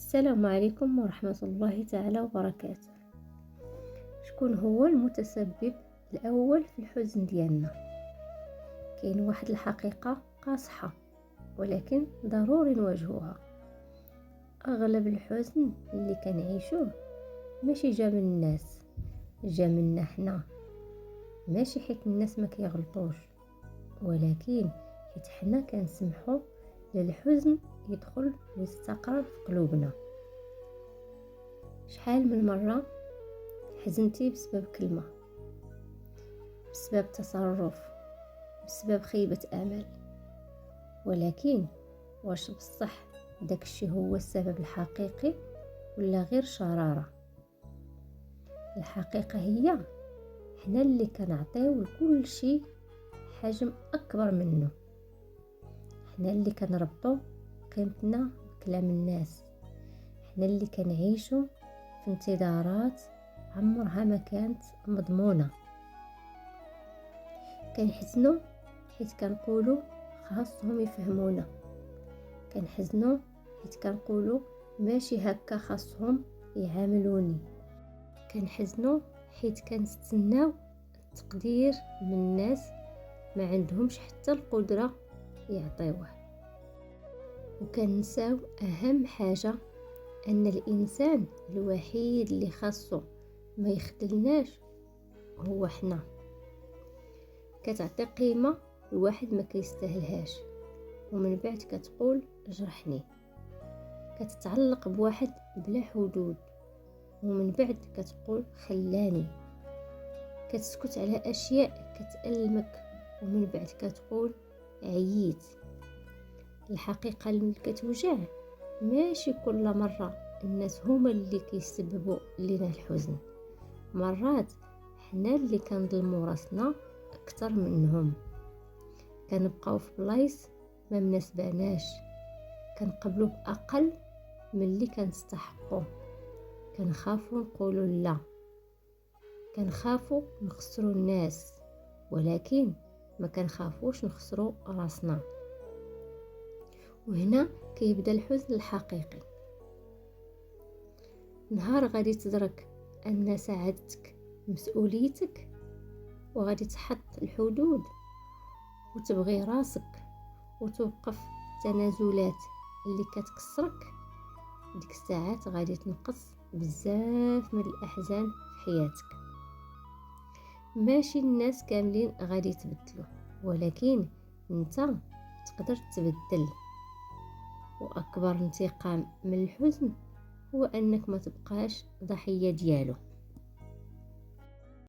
السلام عليكم ورحمة الله تعالى وبركاته. شكون هو المتسبب الأول في الحزن ديالنا؟ كاين واحد الحقيقة قاصحة ولكن ضروري نواجهوها. أغلب الحزن اللي كنعيشوه ماشي جا من الناس، جا منا حنا. ماشي حيت الناس ما كيغلطوش، ولكن حيت حنا كنسمحوا للحزن يدخل ويستقر في قلوبنا. شحال من مرة حزنتي بسبب كلمة، بسبب تصرف، بسبب خيبة امل، ولكن واش بصح داكشي هو السبب الحقيقي ولا غير شرارة؟ الحقيقة هي حنا اللي كنعطيو لكل شيء حجم اكبر منه. حنا اللي كنربطو قيمتنا بكلام الناس. حنا اللي كنعيشو في انتظارات عمرها ما كانت مضمونة. كنحزنو حيت كنقولو خاصهم يفهمونا. كنحزنو حيت كنقولو ماشي هكا خاصهم يعاملوني. كنحزنو حيت كنستناو التقدير من الناس ما عندهمش حتى القدرة يعطيوه. وكننساو اهم حاجة، ان الانسان الوحيد اللي خاصو ما يخذلناش هو حنا. كتعطي قيمة لواحد ما كيستاهلهاش ومن بعد كتقول جرحني. كتتعلق بواحد بلا حدود ومن بعد كتقول خلاني. كتسكت على اشياء كتألمك ومن بعد كتقول عييت. الحقيقة اللي كتوجع ماشي كل مرة الناس هما اللي كيسببوا لنا الحزن. مرات حنا اللي كنظلموا راسنا اكثر منهم. كنبقاو في بلايص ما مناسباناش. كنقبلوا باقل من اللي كنستحقوا. كنخافوا نقولوا لا. كنخافوا نخسروا الناس، ولكن ما كنخافوش نخسروا راسنا. وهنا كيبدا الحزن الحقيقي. نهار غادي تدرك ان سعادتك مسؤوليتك وغادي تحط الحدود وتبغي راسك وتوقف التنازلات اللي كتكسرك، ديك الساعات غادي تنقص بزاف من الاحزان في حياتك. ماشي الناس كاملين غادي يتبدلوا، ولكن انت تقدر تبدل. واكبر انتقام من الحزن هو انك ما تبقاش ضحية ديالو.